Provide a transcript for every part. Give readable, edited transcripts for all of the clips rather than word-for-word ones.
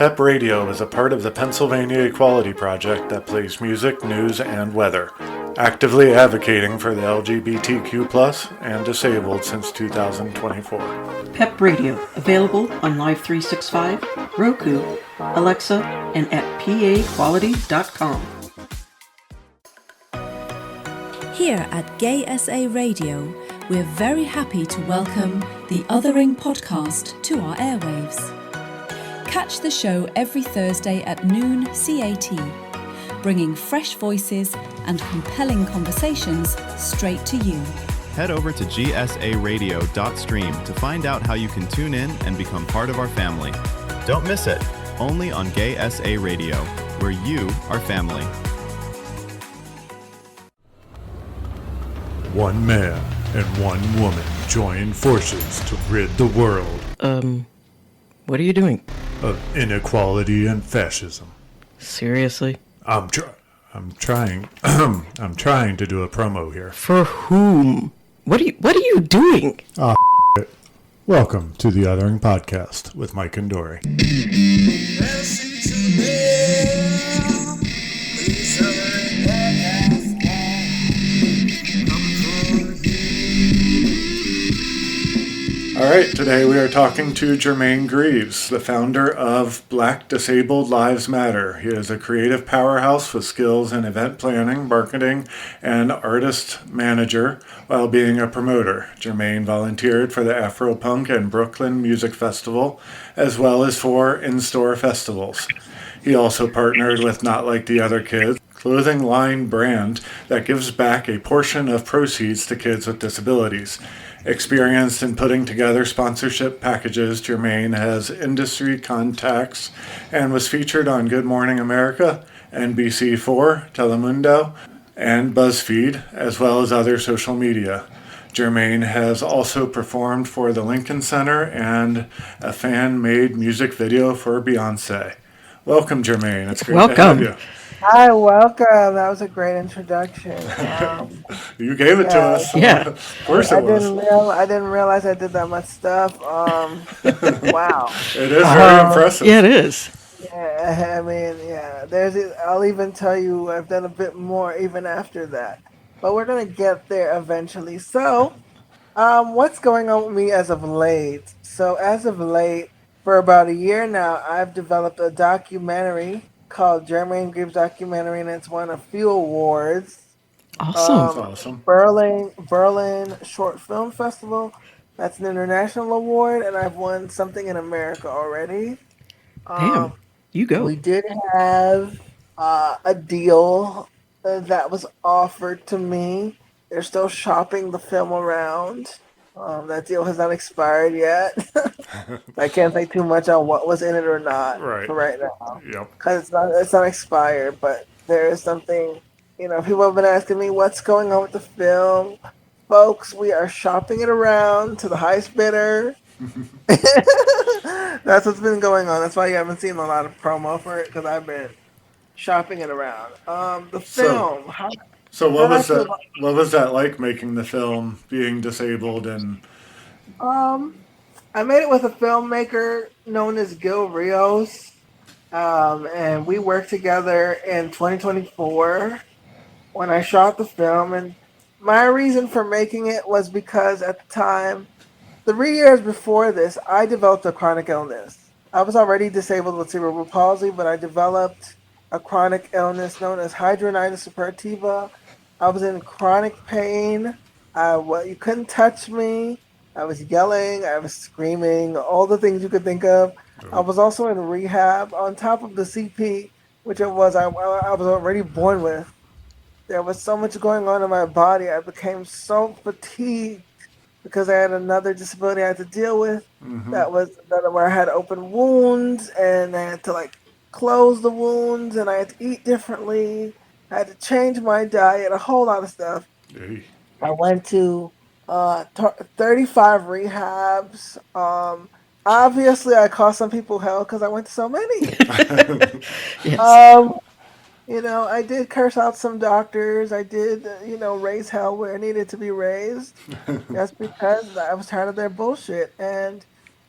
PEP Radio is a part of the Pennsylvania Equality Project that plays music, news, and weather, actively advocating for the LGBTQ+ and disabled since 2024. PEP Radio, available on Live 365, Roku, Alexa, and at paequality.com. Here at Gay SA Radio, we're very happy to welcome the Othering podcast to our airwaves. Catch the show every Thursday at noon CAT, bringing fresh voices and compelling conversations straight to you. Head over to gsaradio.stream to find out how you can tune in and become part of our family. Don't miss it, only on Gay SA Radio, where you are family. One man and one woman join forces to rid the world What are you doing? of inequality and fascism. Seriously? I'm trying I'm trying to do a promo here. For whom? What are you doing? Welcome to the Othering Podcast with Mike and Dory. All right, today we are talking to Jermaine Greaves, the founder of Black Disabled Lives Matter. He is a creative powerhouse with skills in event planning, marketing, and artist manager while being a promoter. Jermaine volunteered for the Afro-Punk and Brooklyn Music Festival, as well as 4 in-store festivals. He also partnered with Not Like the Other Kids, clothing line brand that gives back a portion of proceeds to kids with disabilities. Experienced in putting together sponsorship packages, Jermaine has industry contacts and was featured on Good Morning America, NBC4, Telemundo, and BuzzFeed, as well as other social media. Jermaine has also performed for the Lincoln Center and a fan-made music video for Beyonce. Welcome, Jermaine. It's great to have you. Hi, welcome. That was a great introduction. You gave it to us. Yeah. Of course it was. I didn't realize I did that much stuff. Wow. It is very impressive. Yeah, it is. Yeah, I mean, yeah. I'll even tell you I've done a bit more even after that. But we're gonna get there eventually. So, what's going on with me as of late? So as of late, for about a year now, I've developed a documentary called Jermaine Greaves Documentary, and it's won a few awards. Awesome. Awesome. Berlin Short Film Festival. That's an international award, and I've won something in America already. Damn. You go. We did have a deal that was offered to me. They're still shopping the film around. That deal has not expired yet. I can't say too much on what was in it or not for right now. Yep. Because it's not expired, but there is something, people have been asking me what's going on with the film. Folks, we are shopping it around to the highest bidder. That's what's been going on. That's why you haven't seen a lot of promo for it, because I've been shopping it around. The film. So what was that like, making the film, being disabled and? I made it with a filmmaker known as Gil Rios, and we worked together in 2024 when I shot the film. And my reason for making it was because at the time, 3 years before this, I developed a chronic illness. I was already disabled with cerebral palsy, but I developed a chronic illness known as hidradenitis suppurativa. I was in chronic pain. You couldn't touch me. I was yelling. I was screaming. All the things you could think of. I was also in rehab on top of the CP, which I was already born with. There was so much going on in my body. I became so fatigued because I had another disability I had to deal with. Where I had open wounds, and I had to close the wounds, and I had to eat differently. I had to change my diet, a whole lot of stuff. Hey. I went to 35 rehabs. Obviously, I caused some people hell because I went to so many. Yes. I did curse out some doctors. I did, raise hell where it needed to be raised. That's because I was tired of their bullshit. And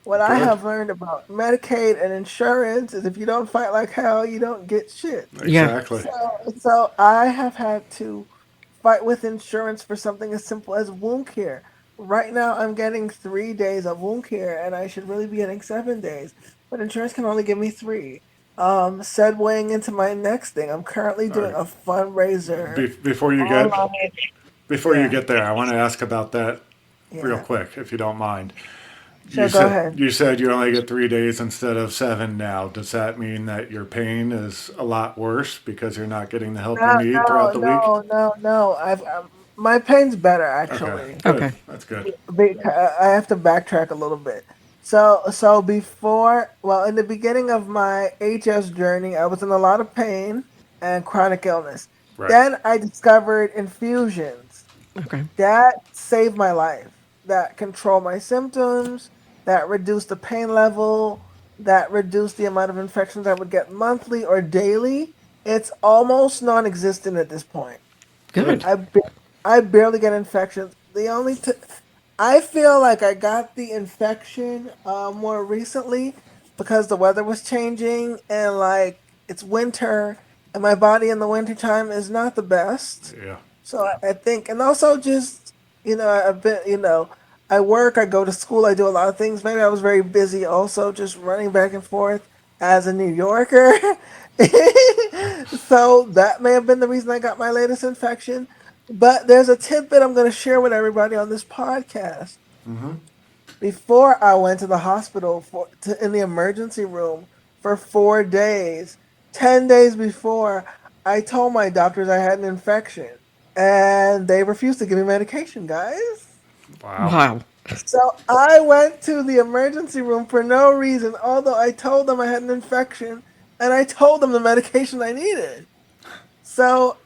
What I Good. have learned about Medicaid and insurance is if you don't fight like hell, you don't get shit. Yeah. Exactly. So, so I have had to fight with insurance for something as simple as wound care. Right now, I'm getting 3 days of wound care, and I should really be getting 7 days, but insurance can only give me three. Segueing into my next thing, I'm currently All doing right. a fundraiser Before you get online. before you Yeah, get there, I want to ask about that real yeah. quick, if you don't mind. Sure, go ahead. You said you only get 3 days instead of seven now. Does that mean that your pain is a lot worse because you're not getting the help you No, need throughout no, the week? no, no, no. My pain's better Okay, actually. good. Okay. That's good. I have to backtrack a little bit. So before, well, in the beginning of my HS journey, I was in a lot of pain and chronic illness. Right. Then I discovered infusions. Okay. That saved my life. That controlled my symptoms, that reduced the pain level, that reduced the amount of infections I would get monthly or daily. It's almost non-existent at this point. Good. Good. I ba- I barely get infections. I feel like I got the infection more recently because the weather was changing and like it's winter and my body in the wintertime is not the best. Yeah. So I think, and also just, I've been, I work, I go to school, I do a lot of things. Maybe I was very busy also just running back and forth as a New Yorker. So that may have been the reason I got my latest infection. But there's a tidbit I'm going to share with everybody on this podcast. Before I went to the hospital in the emergency room for 4 days, 10 days before, I told my doctors I had an infection, and they refused to give me medication, guys. Wow. Wow. So I went to the emergency room for no reason, although I told them I had an infection, and I told them the medication I needed. So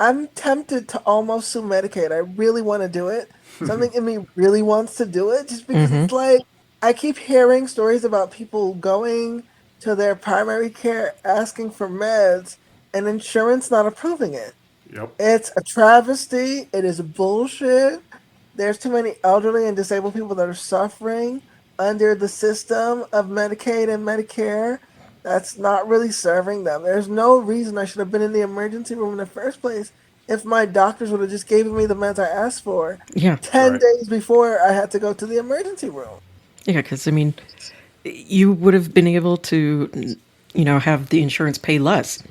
I'm tempted to almost sue Medicaid. I really want to do it. Something in me really wants to do it just because Mm-hmm. it's like I keep hearing stories about people going to their primary care asking for meds and insurance not approving it. Yep. It's a travesty. It is bullshit. There's too many elderly and disabled people that are suffering under the system of Medicaid and Medicare that's not really serving them. There's no reason I should have been in the emergency room in the first place if my doctors would have just given me the meds I asked for Yeah. 10 Right. days before I had to go to the emergency room. Yeah. Because I mean, you would have been able to, have the insurance pay less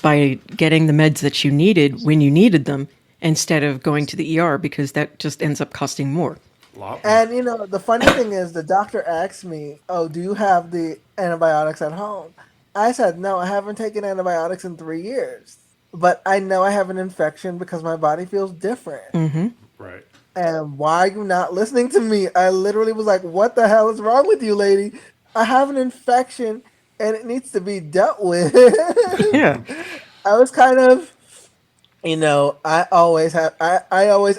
by getting the meds that you needed when you needed them instead of going to the ER because that just ends up costing more. A lot more. And the funny thing is, the doctor asked me, "Oh, do you have the antibiotics at home?" I said, "No, I haven't taken antibiotics in 3 years, but I know I have an infection because my body feels different." Mm-hmm. Right. And why are you not listening to me? I literally was like, "What the hell is wrong with you, lady? I have an infection and it needs to be dealt with." Yeah. I was kind of I always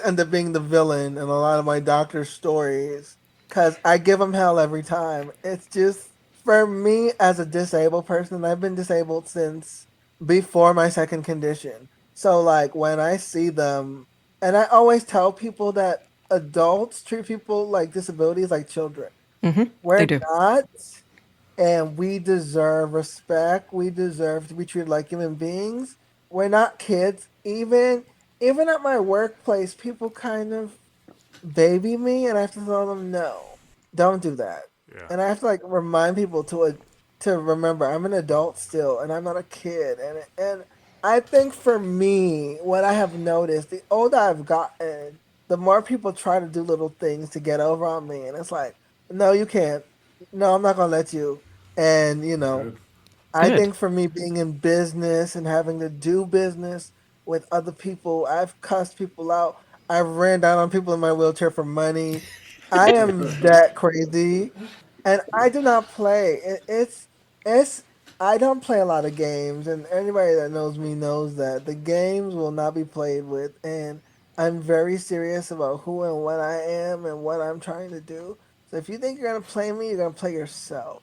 end up being the villain in a lot of my doctor stories because I give them hell every time. It's just for me as a disabled person, I've been disabled since before my second condition. So like when I see them, and I always tell people that adults treat people like disabilities like children. Mm-hmm. They We're do. not, and we deserve respect. We deserve to be treated like human beings. We're not kids. Even at my workplace, people kind of baby me, and I have to tell them no, don't do that. Yeah. And I have to like remind people to remember I'm an adult still, and I'm not a kid. And I think for me, what I have noticed, the older I've gotten, the more people try to do little things to get over on me, and it's like, no, you can't. No, I'm not gonna let you. And Good. I Good. think for me being in business and having to do business with other people, I've cussed people out. I've ran down on people in my wheelchair for money. I am that crazy, and I do not play. It's I don't play a lot of games, and anybody that knows me knows that the games will not be played with. And I'm very serious about who and what I am and what I'm trying to do. So if you think you're gonna play me, you're gonna play yourself.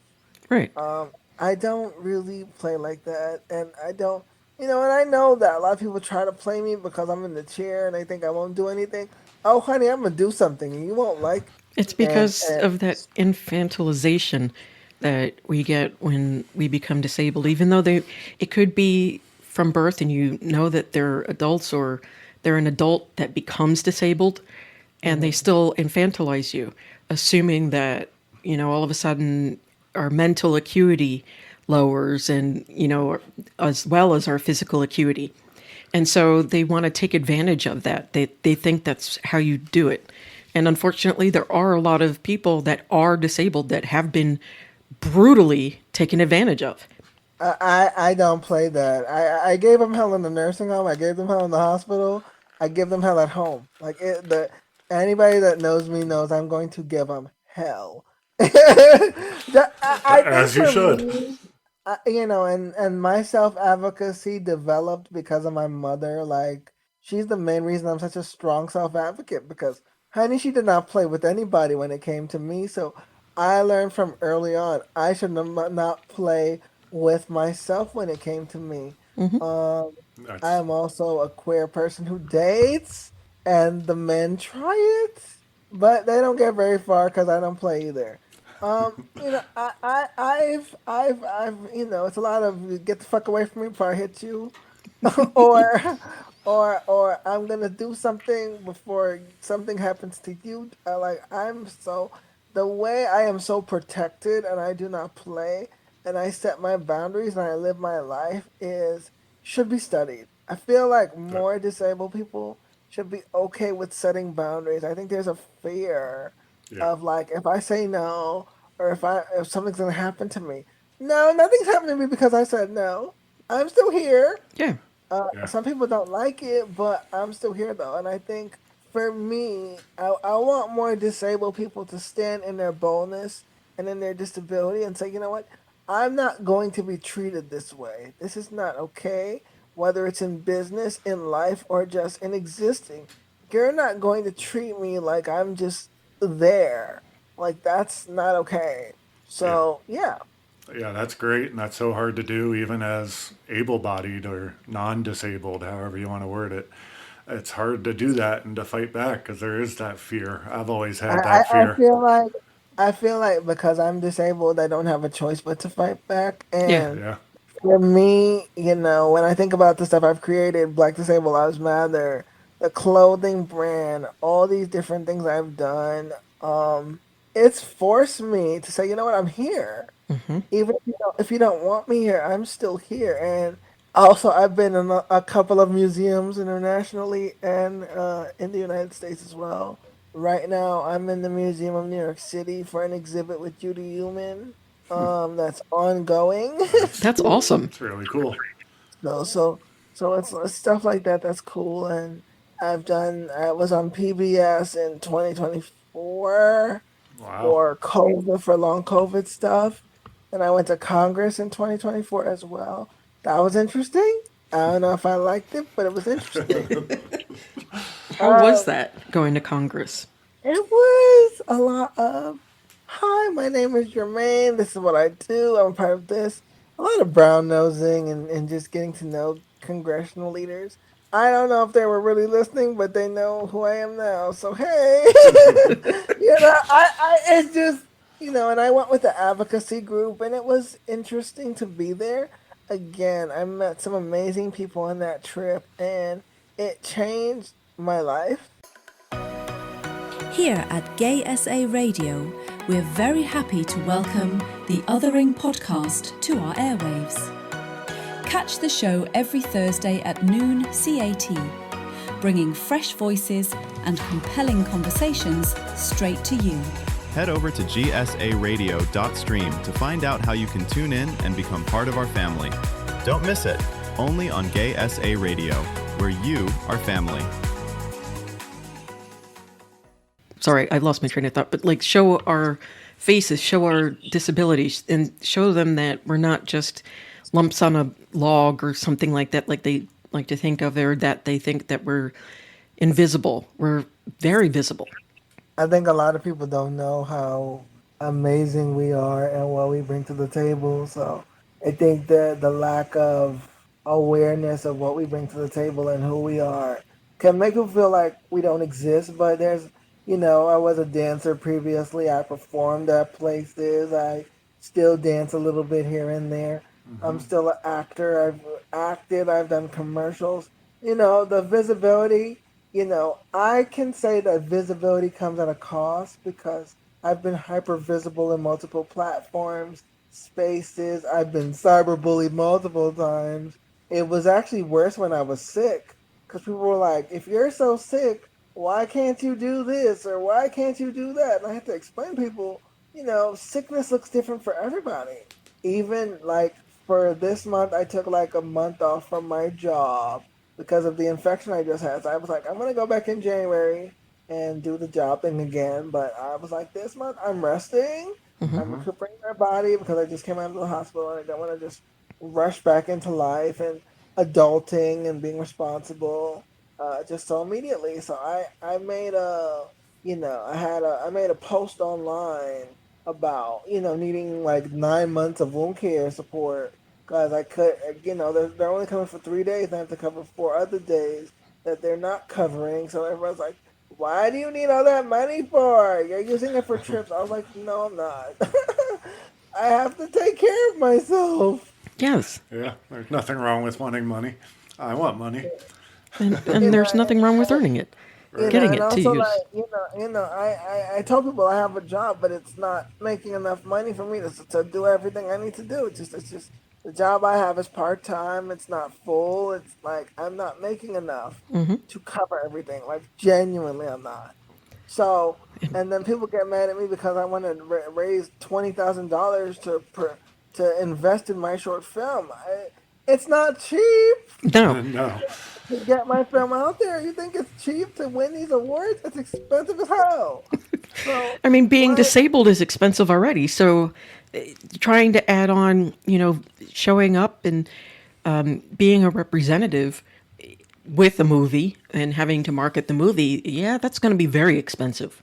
Right. Um, I don't really play like that, and I don't, and I know that a lot of people try to play me because I'm in the chair and they think I won't do anything. Oh, honey, I'm gonna do something, and you won't like. It's and, because of that infantilization that we get when we become disabled, even though it could be from birth and you know that they're adults or they're an adult that becomes disabled and they mhm. still infantilize you, assuming that, all of a sudden our mental acuity lowers and, as well as our physical acuity. And so they want to take advantage of that. They think that's how you do it. And unfortunately, there are a lot of people that are disabled that have been brutally taken advantage of. I don't play that. I gave them hell in the nursing home. I gave them hell in the hospital. I give them hell at home. Like anybody that knows me knows I'm going to give them hell. I think As you for should. me, and my self advocacy developed because of my mother. Like she's the main reason I'm such a strong self advocate because honey, she did not play with anybody when it came to me. So I learned from early on I should not play with myself when it came to me. Um, I That's am also a queer person who dates, and the men try it, but they don't get very far because I don't play either. It's a lot of get the fuck away from me before I hit you, or, or I'm gonna do something before something happens to you. The way I am so protected, and I do not play, and I set my boundaries, and I live my life is should be studied. I feel like more disabled people should be okay with setting boundaries. I think there's a fear yeah, of like if I say no or if something's gonna happen to me. No, nothing's happening to me because I said no. I'm still here. Yeah. yeah, Some people don't like it, but I'm still here though. And I think for me, I want more disabled people to stand in their boldness and in their disability and say, you know what? I'm not going to be treated this way. This is not okay, whether it's in business, in life, or just in existing. You're not going to treat me like I'm just there. Like, that's not okay. yeah. So, yeah. Yeah, that's great, and that's so hard to do, even as able-bodied or non-disabled, however you want to word it. It's hard to do that and to fight back because there is that fear. I've always I, had I, that I fear. feel like I feel like because I'm disabled, I don't have a choice but to fight back. Yeah. And Yeah, for me, when I think about the stuff I've created, Black Disabled Lives Matter, the clothing brand, all these different things I've done, it's forced me to say, you know what, I'm here. Even if you don't want me here, I'm still here. And also, I've been in a couple of museums internationally and in the United States as well. Right now, I'm in the Museum of New York City for an exhibit with Judy Heumann. That's ongoing. that's That's awesome. it's really cool. So, so, so it's stuff like that that's cool. And I was on PBS in 2024 Wow. for COVID, for long COVID stuff. And I went to Congress in 2024 as well. That was interesting. I don't know if I liked it, but it was interesting. How was Um, that going to Congress? it was a lot of, hi, my name is Jermaine. This is what I do. I'm a part of this. A lot of brown nosing and just getting to know congressional leaders. I don't know if they were really listening, but they know who I am now. So hey, it's just and I went with the advocacy group, and it was interesting to be there. Again, I met some amazing people on that trip, and it changed my life. Here at Gay SA Radio, we're very happy to welcome the Othering podcast to our airwaves. Catch the show every Thursday at noon CAT, bringing fresh voices and compelling conversations straight to you. Head over to gsaradio.stream to find out how you can tune in and become part of our family. Don't miss it, only on Gay SA Radio, where you are family. Sorry, I lost my train of thought, but like show our faces, show our disabilities, and show them that we're not just lumps on a log or something like that, like they like to think of, or that they think that we're invisible. We're very visible. I think a lot of people don't know how amazing we are and what we bring to the table. So I think that the lack of awareness of what we bring to the table and who we are can make people feel like we don't exist. But I was a dancer previously. I performed at places. I still dance a little bit here and there. I'm still an actor. I've acted. I've done commercials. The visibility, I can say that visibility comes at a cost because I've been hyper visible in multiple platforms, spaces. I've been cyberbullied multiple times. It was actually worse when I was sick because people were like, if you're so sick, why can't you do this or why can't you do that? And I have to explain to people, sickness looks different for everybody. Even like for this month, I took like a month off from my job because of the infection I just had. So I was like, I'm gonna go back in January and do the job thing again. But I was like, this month I'm resting. I'm recuperating my body because I just came out of the hospital and I don't want to just rush back into life and adulting and being responsible just so immediately. So I made I made a post online about needing like 9 months of wound care support because I could they're only coming for 3 days and I have to cover 4 other days that they're not covering. So everyone's like, why do you need all that money for? You're using it for trips. I was like, no, I'm not. I have to take care of myself. Yes. Yeah, there's nothing wrong with wanting money. I want money. And there's nothing wrong with earning it, getting And it to also use. like I tell people I have a job, but it's not making enough money for me to do everything I need to do. It's just the job I have is part time. It's not full. It's like I'm not making enough to cover everything. Like genuinely, I'm not. So and then people get mad at me because I want to raise $20,000 to invest in my short film. It's not cheap No. No. to get my film out there. You think it's cheap to win these awards? It's expensive as hell. So, I mean, being like, disabled is expensive already. So trying to add on, showing up and being a representative with a movie and having to market the movie, yeah, that's going to be very expensive.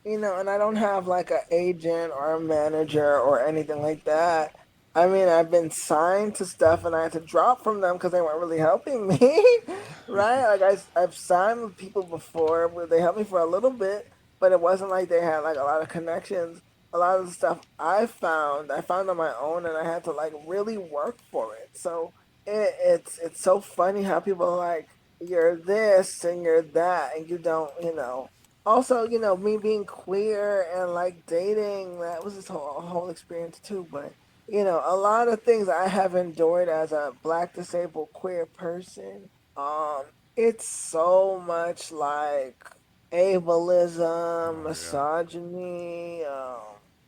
and I don't have like an agent or a manager or anything like that. I mean, I've been signed to stuff and I had to drop from them because they weren't really helping me, right? Like I've signed with people before where they helped me for a little bit, but it wasn't like they had like a lot of connections. A lot of the stuff I found on my own, and I had to like really work for it. So it's so funny how people are like, you're this and you're that, and you don't, also, me being queer and like dating, that was this whole experience too. But a lot of things I have endured as a black disabled queer person. It's so much like ableism, Oh, yeah. misogyny,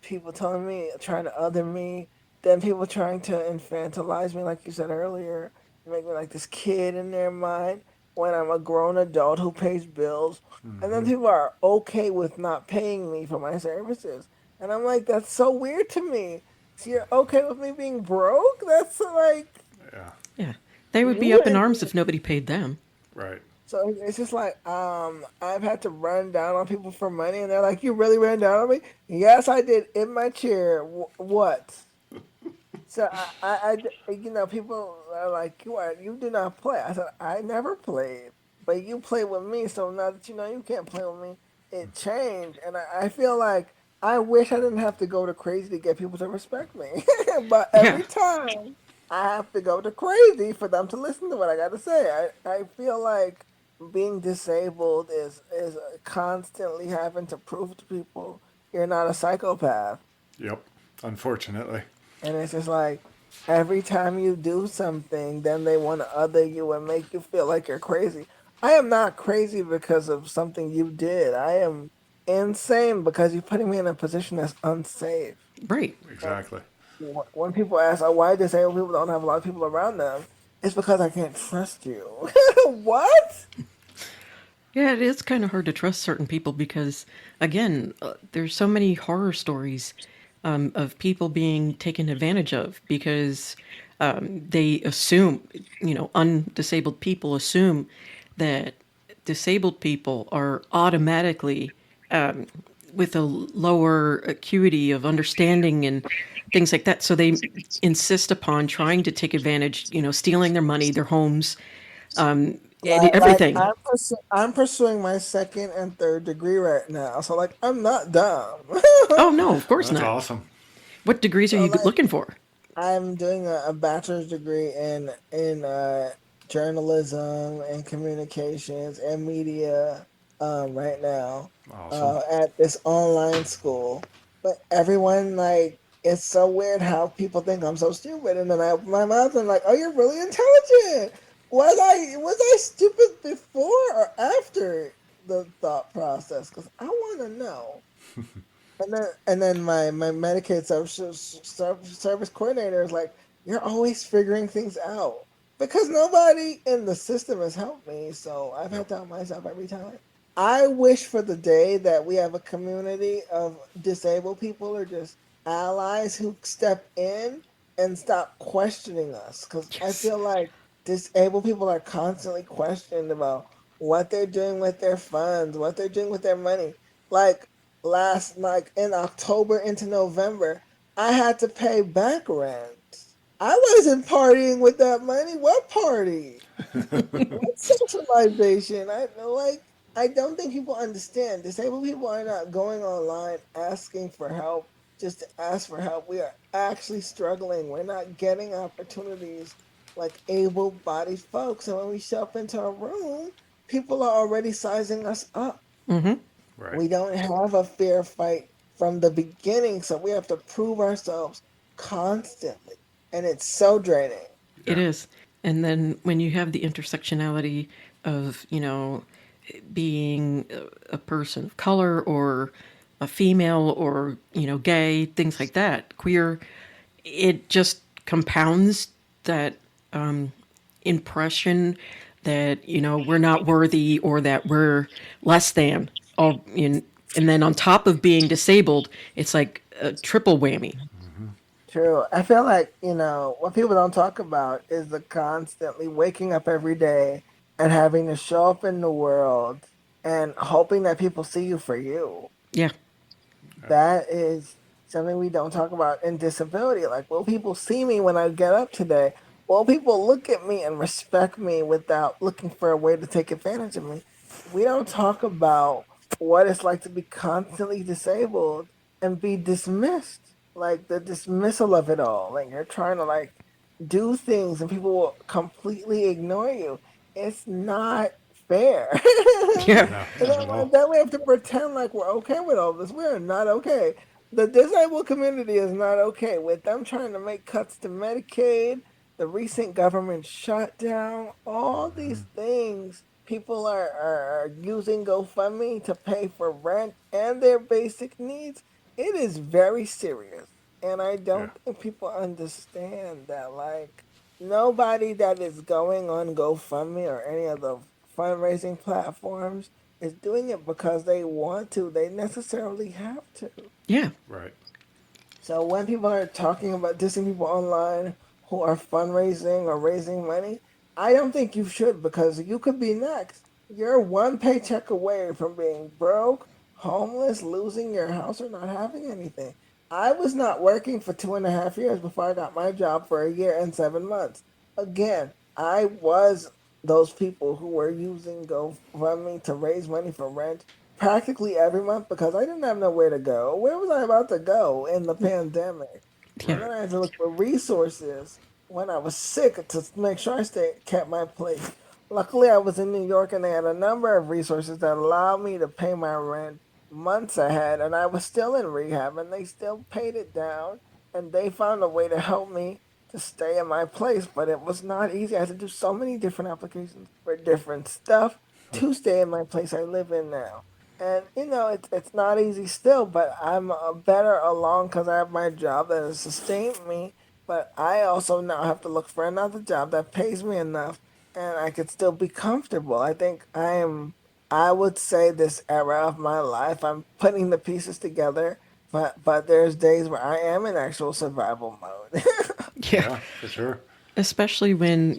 people telling me, trying to other me, then people trying to infantilize me, like you said earlier, make me like this kid in their mind when I'm a grown adult who pays bills. And then people are okay with not paying me for my services. And I'm like, that's so weird to me. So you're okay with me being broke? That's like Yeah. Yeah. They would be up in weird. arms if nobody paid them. Right. So it's just like I've had to run down on people for money, and they're like, "You really ran down on me?" Yes, I did in my chair. What? So people are like, you do not play. I said, I never played, but you play with me. So now that you know you can't play with me, it changed, and I feel like I wish I didn't have to go to crazy to get people to respect me, but Yeah. every time I have to go to crazy for them to listen to what I got to say. I feel like being disabled is constantly having to prove to people you're not a psychopath. Yep. Unfortunately. And it's just like every time you do something, then they want to other you and make you feel like you're crazy. I am not crazy because of something you did. I am insane because you're putting me in a position that's unsafe. Right. And Exactly. when people ask, oh, why disabled people don't have a lot of people around them, it's because I can't trust you. What? Yeah, it is kind of hard to trust certain people because, again, there's so many horror stories of people being taken advantage of because they assume, undisabled people assume that disabled people are automatically with a lower acuity of understanding and things like that. So they insist upon trying to take advantage, stealing their money, their homes, Everything. I'm pursuing my second and third degree right now, so like I'm not dumb. Oh no, of course That's not. awesome. What degrees are So you like looking for? I'm doing a bachelor's degree in journalism and communications and media right now Awesome. at this online school. But everyone like it's so weird how people think I'm so stupid, and then my mom's like, "Oh, you're really intelligent. Was I stupid before or after the thought process? Because I want to know." And then my Medicaid service coordinator is like, "You're always figuring things out because nobody in the system has helped me, so I've Yep. had to help myself every time." I wish for the day that we have a community of disabled people or just allies who step in and stop questioning us, because I Yes. feel like disabled people are constantly questioned about what they're doing with their funds, what they're doing with their money. Like in October into November, I had to pay back rent. I wasn't partying with that money. What party? What socialization? I don't think people understand. Disabled people are not going online asking for help just to ask for help. We are actually struggling. We're not getting opportunities like able-bodied folks. And when we show up into a room, people are already sizing us up. Mm-hmm. Right. We don't have a fair fight from the beginning, so we have to prove ourselves constantly. And it's so draining. It Yeah. is. And then when you have the intersectionality of, being a person of color or a female or, gay, things like that, queer, it just compounds that impression that, we're not worthy or that we're less than. And then on top of being disabled, it's like a triple whammy. True. I feel like, what people don't talk about is the constantly waking up every day and having to show up in the world and hoping that people see you for you. Yeah. That is something we don't talk about in disability. Like, will people see me when I get up today? Will people look at me and respect me without looking for a way to take advantage of me? We don't talk about what it's like to be constantly disabled and be dismissed. Like the dismissal of it all. Like you're trying to like do things and people will completely ignore you. It's not fair. Yeah. No, And not at all. then we have to pretend like we're okay with all this. We're not okay. The disabled community is not okay with them trying to make cuts to Medicaid, the recent government shutdown, all these things. People are using GoFundMe to pay for rent and their basic needs. It is very serious. And I Yeah. don't think people understand that, like, nobody that is going on GoFundMe or any of the fundraising platforms is doing it because they want to. They necessarily have to. Yeah. Right. So when people are talking about dissing people online who are fundraising or raising money, I don't think you should because you could be next. You're one paycheck away from being broke, homeless, losing your house, or not having anything. I was not working for 2.5 years before I got my job for a year and 7 months. Again, I was those people who were using GoFundMe to raise money for rent practically every month because I didn't have nowhere to go. Where was I about to go in the pandemic? Yeah. And then Right. I had to look for resources when I was sick to make sure I kept my place. Luckily, I was in New York and they had a number of resources that allowed me to pay my rent months ahead. And I was still in rehab and they still paid it down. And they found a way to help me to stay in my place. But it was not easy. I had to do so many different applications for different stuff to stay in my place I live in now. And it's not easy still, but I'm better along because I have my job that has sustained me. But I also now have to look for another job that pays me enough, and I could still be comfortable. I think I am. I would say this era of my life, I'm putting the pieces together. But there's days where I am in actual survival mode. Yeah. Yeah, for sure. Especially when,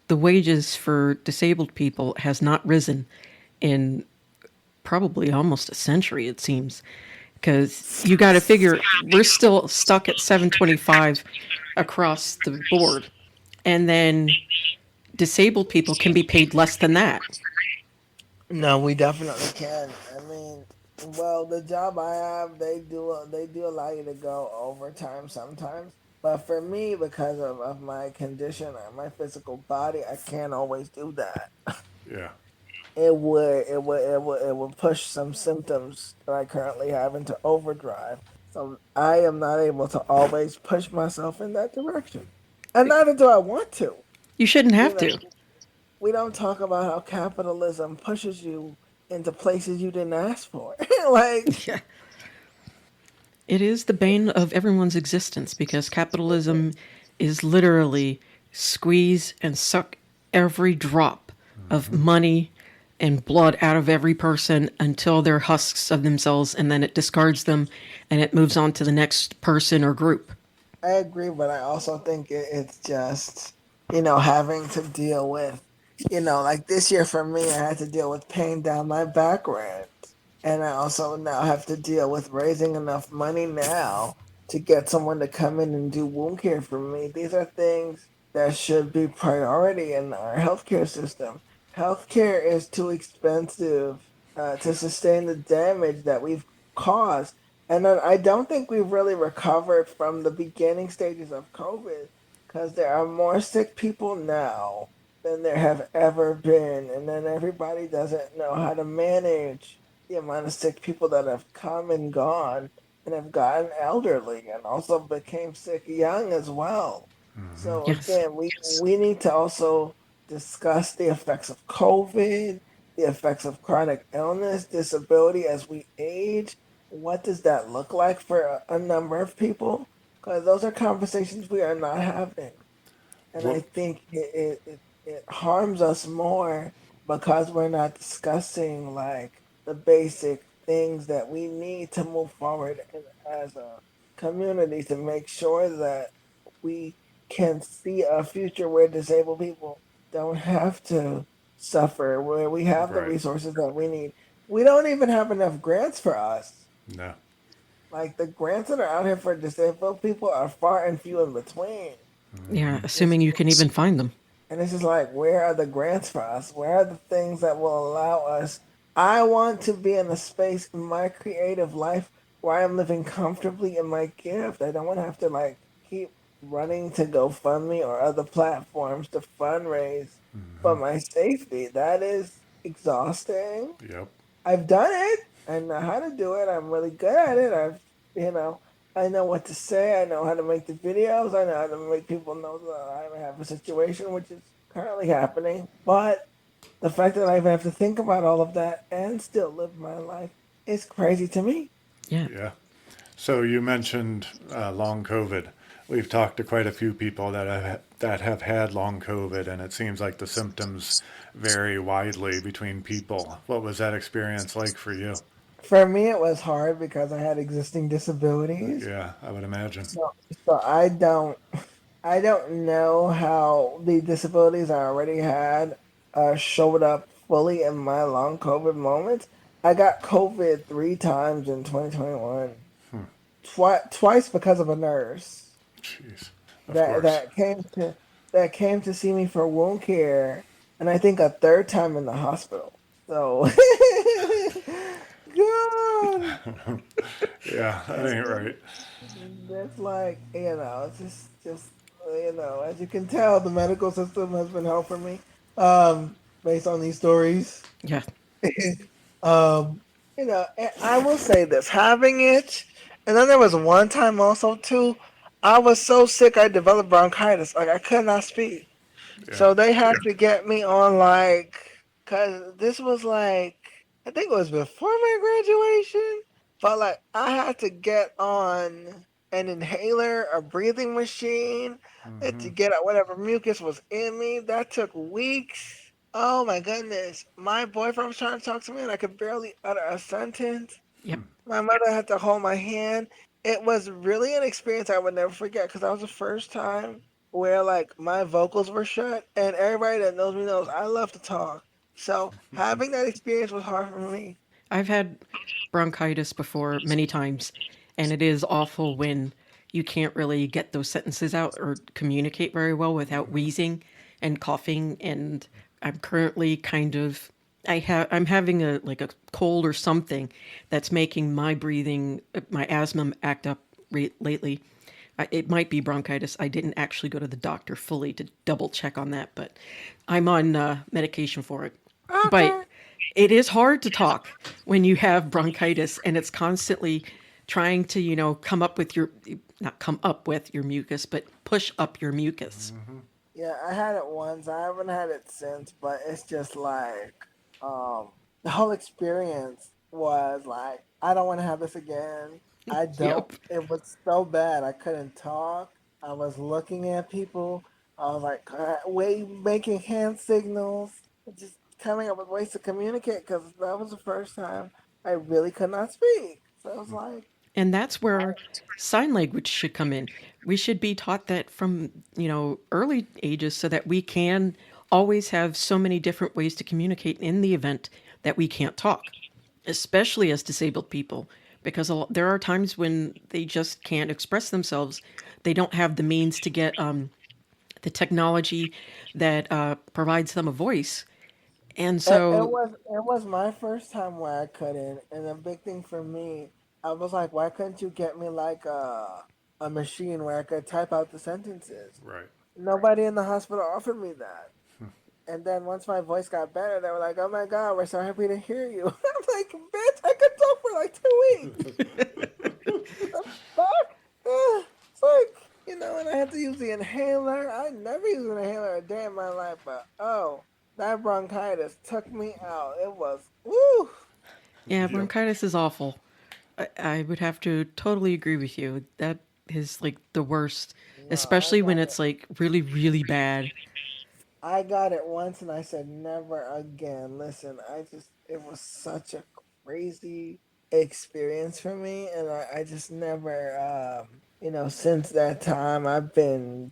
the wages for disabled people has not risen in probably almost a century, it seems. Because you got to figure we're still stuck at 725 across the board. And then disabled people can be paid less than that. No, we definitely can. I mean, well, the job I have, they do allow you to go overtime sometimes. But for me, because of my condition or my physical body, I can't always do that. Yeah. It would push some symptoms that I currently have into overdrive. So I am not able to always push myself in that direction. And neither do I want to. You shouldn't You have know, to. we don't talk about how capitalism pushes you into places you didn't ask for. Like, Yeah. It is the bane of everyone's existence because capitalism is literally squeeze and suck every drop of money and blood out of every person until they're husks of themselves, and then it discards them and it moves on to the next person or group. I agree, but I also think it's just, having to deal with, like this year for me, I had to deal with paying down my back rent. And I also now have to deal with raising enough money now to get someone to come in and do wound care for me. These are things that should be priority in our healthcare system. Healthcare is too expensive to sustain the damage that we've caused. And then I don't think we've really recovered from the beginning stages of COVID because there are more sick people now than there have ever been. And then everybody doesn't know how to manage the amount of sick people that have come and gone and have gotten elderly and also became sick young as well. So Yes. again, we need to also discuss the effects of COVID, the effects of chronic illness, disability as we age. What does that look like for a number of people? Because those are conversations we are not having. And I What think it harms us more because we're not discussing like the basic things that we need to move forward as a community to make sure that we can see a future where disabled people don't have to suffer, where we have the right. resources that we need. We don't even have enough grants for us. No. Like the grants that are out here for disabled people are far and few in between. Yeah, It's assuming you can even find them. And it's just like, where are the grants for us? Where are the things that will allow us? I want to be in a space in my creative life where I'm living comfortably in my gift. I don't want to have to like keep running to GoFundMe or other platforms to fundraise for my safety. That is exhausting. Yep. I've done it. I know how to do it. I'm really good at it. You know, I know what to say. I know how to make the videos. I know how to make people know that I have a situation, which is currently happening. But the fact that I even have to think about all of that and still live my life is crazy to me. Yeah. Yeah. So you mentioned long COVID. We've talked to quite a few people that have had long COVID, and it seems like the symptoms vary widely between people. What was that experience like for you? For me, it was hard because I had existing disabilities. Yeah, I would imagine. So I don't know how the disabilities I already had showed up fully in my long COVID moments. I got COVID 3 times in 2021. Twice because of a nurse Jeez. Of that course. that came to see me for wound care, and I think a third time in the hospital. So, God, Yeah, that it's ain't right. that's like it's just as you can tell, the medical system has been helping me, based on these stories. Yeah. And I will say this: having it, and then there was one time also too. I was so sick, I developed bronchitis. Like I could not speak. Yeah. So they had to get me on cause this was I think it was before my graduation, but like I had to get on an inhaler, a breathing machine, to get out whatever mucus was in me. That took weeks. Oh my goodness. My boyfriend was trying to talk to me and I could barely utter a sentence. Yep. My mother had to hold my hand. It was really an experience I would never forget because that was the first time where like my vocals were shut, and everybody that knows me knows I love to talk. So having that experience was hard for me. I've had bronchitis before many times, and it is awful when you can't really get those sentences out or communicate very well without wheezing. and coughing, and I'm currently I'm having a like a cold or something that's making my breathing, my asthma act up lately. It might be bronchitis. I didn't actually go to the doctor fully to double check on that, but I'm on medication for it. But Okay. it is hard to talk when you have bronchitis and it's constantly trying to, come up with your, not come up with your mucus, but push up your mucus. Yeah, I had it once. I haven't had it since, but it's just like the whole experience was like I don't want to have this again. I don't. Yep. It was so bad. I couldn't talk. I was looking at people. I was like making hand signals, just coming up with ways to communicate because that was the first time I really could not speak. So I was like, And that's where sign language should come in. We should be taught that from, early ages so that we can always have so many different ways to communicate in the event that we can't talk, especially as disabled people, because there are times when they just can't express themselves. They don't have the means to get the technology that provides them a voice. And it so, was my first time where I couldn't, and the big thing for me, I was like, why couldn't you get me like a machine where I could type out the sentences? Right. Nobody in the hospital offered me that. And then once my voice got better, they were like, "Oh my God, we're so happy to hear you." I'm like, "Bitch, I could talk for like 2 weeks." Fuck. It's like, and I had to use the inhaler. I never used an inhaler a day in my life, but oh, that bronchitis took me out. It was woo. yeah, Yep. bronchitis is awful. I would have to totally agree with you. That is like the worst, No, especially when it's like really, really bad. I got it once and I said never again. Listen, it was such a crazy experience for me, and I just never, since that time I've been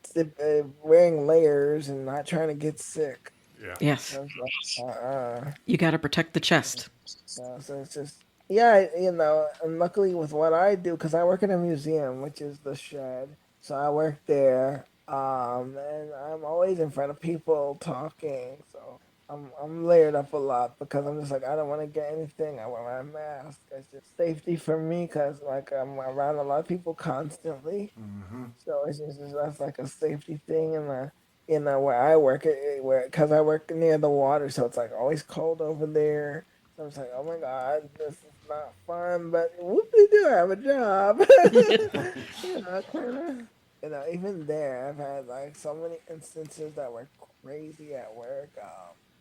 wearing layers and not trying to get sick. Yeah. Yes, I was like, you got to protect the chest. so it's just, yeah, and luckily with what I do, because I work in a museum, which is the shed, so I work there, and I'm always in front of people talking, so I'm layered up a lot because I'm just like I don't want to get anything. I wear my mask. It's just safety for me because like I'm around a lot of people constantly. So it's just that's like a safety thing, and where I work where because I work near the water, so it's like always cold over there. So I was like, oh my God, this is not fun, but whoopie do, I have a job. Kind of. Even there, I've had like so many instances that were crazy at work.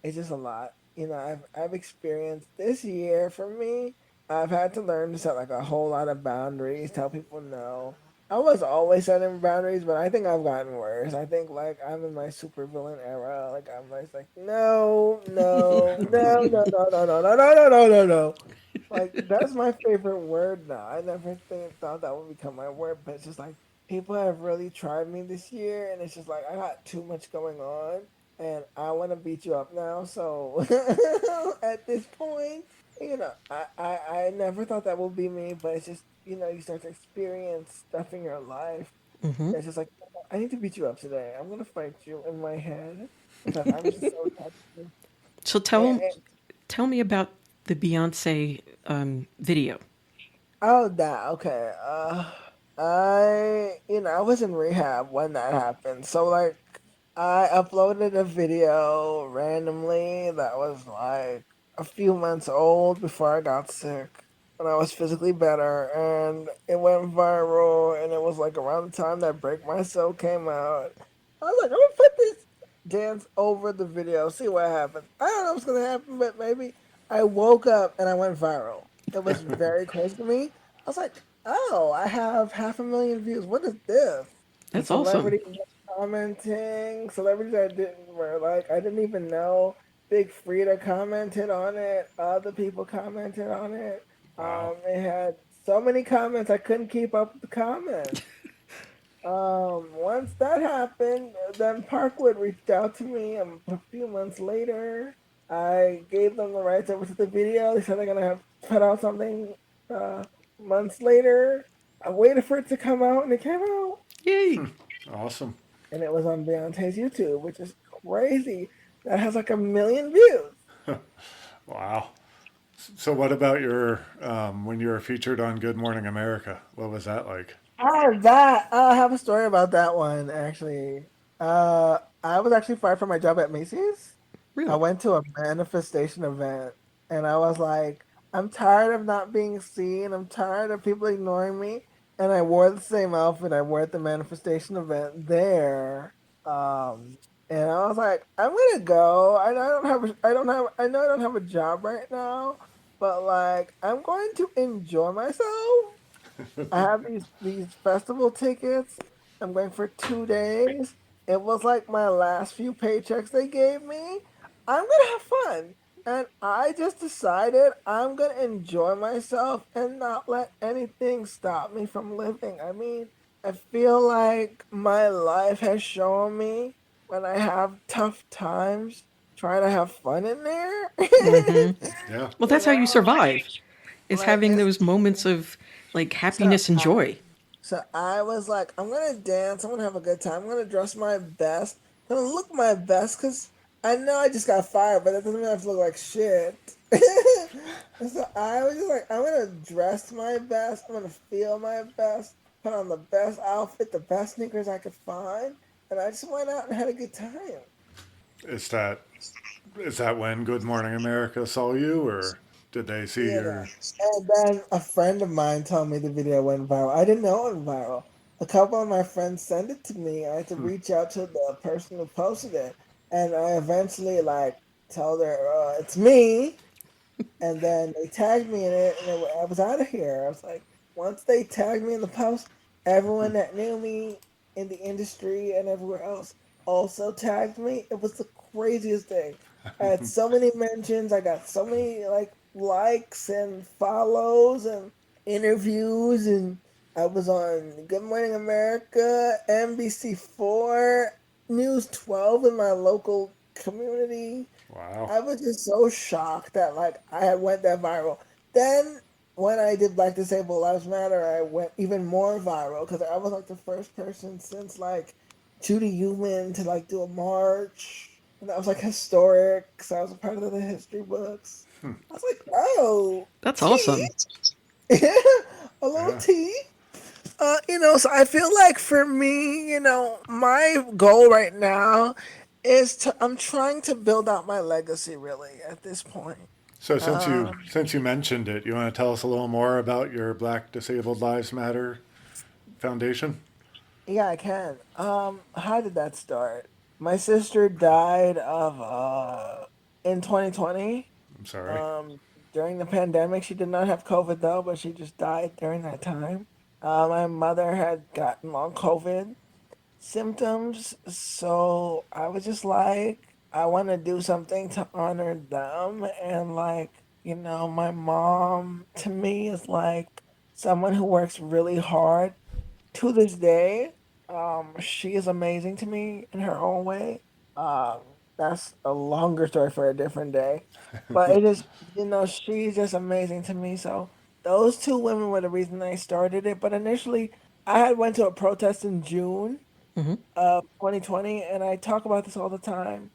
It's just a lot. I've experienced this year for me. I've had to learn to set like a whole lot of boundaries, tell people no. I was always setting boundaries, but I think I've gotten worse. I think like I'm in my supervillain era. Like I'm always like, no, no, no, no, no, no, no, no, no, no, no, no, no. Like that's my favorite word now. I never thought that would become my word, but it's just like people have really tried me this year, and it's just like I got too much going on, and I want to beat you up now. So at this point, I never thought that would be me, but it's just you start to experience stuff in your life. It's just like I need to beat you up today. I'm gonna fight you in my head because I'm just so touchy. So tell me about the Beyonce video. Oh, that okay. I was in rehab when that happened. So like, I uploaded a video randomly that was like a few months old before I got sick, and I was physically better, and it went viral, and it was like around the time that Break My Soul came out. I was like, I'm gonna put this dance over the video, see what happens. I don't know what's gonna happen, but maybe I woke up and I went viral. It was very crazy to me. I was like, oh, I have 500,000 views. What is this? And That's awesome. celebrities were commenting. Celebrities I didn't were like I didn't even know. Big Frida commented on it. Other people commented on it. Wow. It had so many comments I couldn't keep up with the comments. Once that happened, then Parkwood reached out to me a few months later. I gave them the rights over to the video. They said they're gonna have put out something months later. I waited for it to come out and it came out. Yay. Awesome. And it was on Beyonce's YouTube, which is crazy. That has like 1 million views. Wow. So, what about your when you were featured on Good Morning America? What was that like? I have a story about that one actually. I was actually fired from my job at Macy's. I Really? went to a manifestation event and I was like, I'm tired of not being seen. I'm tired of people ignoring me. And I wore the same outfit I wore at the manifestation event there. Um, and I was like, I'm gonna go. I know I don't have a job right now, but like, I'm going to enjoy myself. I have these festival tickets. I'm going for 2 days. It was like my last few paychecks they gave me. I'm gonna have fun. And I just decided I'm gonna enjoy myself and not let anything stop me from living. I mean, I feel like my life has shown me when I have tough times, try to have fun in there. Hmm. Yeah. Well, You that's how you know? survive, is Like having it's those moments of like so happiness and joy. So I was like, I'm gonna dance. I'm gonna have a good time. I'm gonna dress my best. I'm gonna look my best because I know I just got fired, but that doesn't mean I have to look like shit. And so I was just like, I'm gonna dress my best. I'm gonna feel my best. Put on the best outfit, the best sneakers I could find, and I just went out and had a good time. Is that is that when Good Morning America saw you, or did they see Yeah. your? And then a friend of mine told me the video went viral. I didn't know it went viral. A couple of my friends sent it to me. I had to reach out to the person who posted it. And I eventually like told her, it's me. And then they tagged me in it, and I was out of here. I was like, once they tagged me in the post, everyone that knew me in the industry and everywhere else also tagged me. It was the craziest thing. I had so many mentions. I got so many like likes and follows and interviews, and I was on Good Morning America, NBC4, News 12 in my local community. Wow. I was just so shocked that like I had went that viral. Then when I did Black Disabled Lives Matter, I went even more viral because I was like the first person since like Judy Human to like do a march, and that was like historic. So I was a part of the history books. I was like, oh, That's tea, awesome. a little Yeah. tea. So I feel like for me, my goal right now I'm trying to build out my legacy really at this point. So Um, since you mentioned it, you want to tell us a little more about your Black Disabled Lives Matter Foundation? yeah, I can. How did that start? My sister died of in 2020. I'm sorry. Um, During the pandemic, she did not have COVID though, but she just died during that time. My mother had gotten long COVID symptoms. So I was just like, I want to do something to honor them. And like, my mom to me is like someone who works really hard to this day. She is amazing to me in her own way. That's a longer story for a different day. But it is, she's just amazing to me. So those two women were the reason I started it. But initially, I had went to a protest in June Hmm. of 2020, and I talk about this all the time.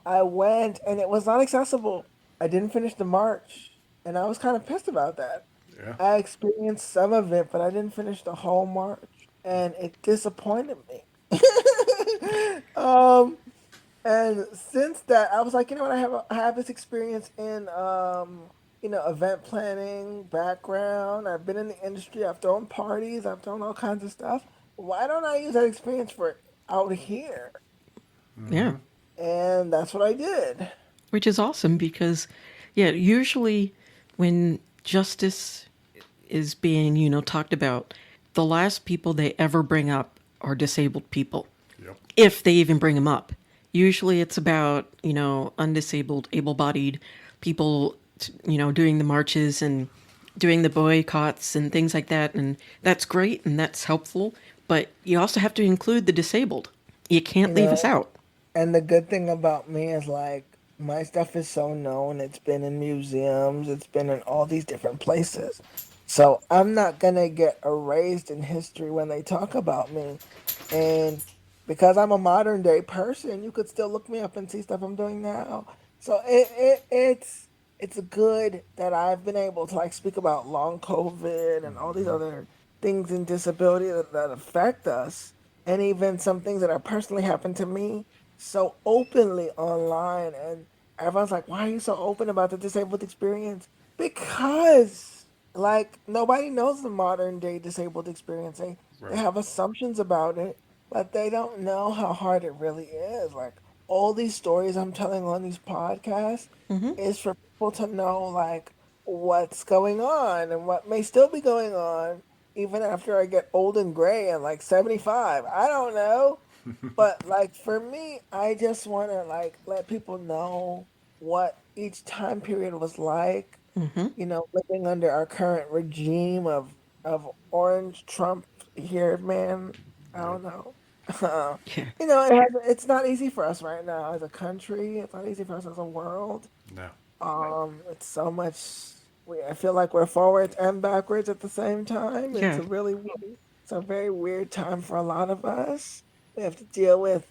I went and it was not accessible. I didn't finish the march, and I was kind of pissed about that. Yeah. I experienced some of it, but I didn't finish the whole march, and it disappointed me. um, and since that, I was like, you know what? I have this experience in event planning background. I've been in the industry. I've thrown parties. I've thrown all kinds of stuff. Why don't I use that experience for out here? Yeah. And that's what I did. Which is awesome because, yeah, usually when justice is being, talked about, the last people they ever bring up are disabled people, Yep. if they even bring them up. Usually it's about, undisabled, able bodied people, doing the marches and doing the boycotts and things like that. And that's great and that's helpful. But you also have to include the disabled. You can't You leave us know, out. and the good thing about me is like my stuff is so known. It's been in museums. It's been in all these different places. So I'm not gonna get erased in history when they talk about me. And because I'm a modern day person, you could still look me up and see stuff I'm doing now. So it's good that I've been able to like speak about long COVID and all these other things in disability that affect us, and even some things that have personally happened to me so openly online. And everyone's like, "Why are you so open about the disabled experience?" Because like nobody knows the modern day disabled experience. They Right. have assumptions about it, but they don't know how hard it really is. Like all these stories I'm telling on these podcasts is for people to know like what's going on and what may still be going on even after I get old and gray and like 75. I don't know. But like for me, I just want to like let people know what each time period was like, living under our current regime of orange Trump haired man. I Yep. don't know. Yeah. It's not easy for us right now as a country. It's not easy for us as a world. No. It's so much. I feel like we're forwards and backwards at the same time. Yeah. It's a very weird time for a lot of us. We have to deal with,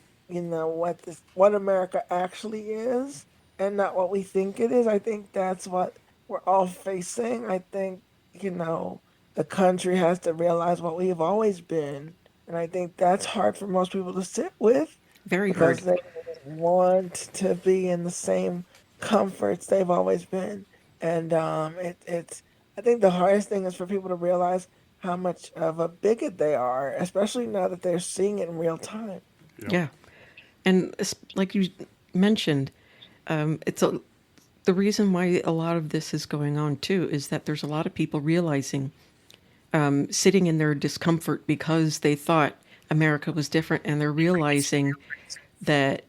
what America actually is and not what we think it is. I think that's what we're all facing. I think, the country has to realize what we've always been. And I think that's hard for most people to sit with Very hard. because they want to be in the same comforts they've always been. And it's I think the hardest thing is for people to realize how much of a bigot they are, especially now that they're seeing it in real time. Yep. Yeah. And like you mentioned, it's the reason why a lot of this is going on too is that there's a lot of people realizing, sitting in their discomfort because they thought America was different, and they're realizing that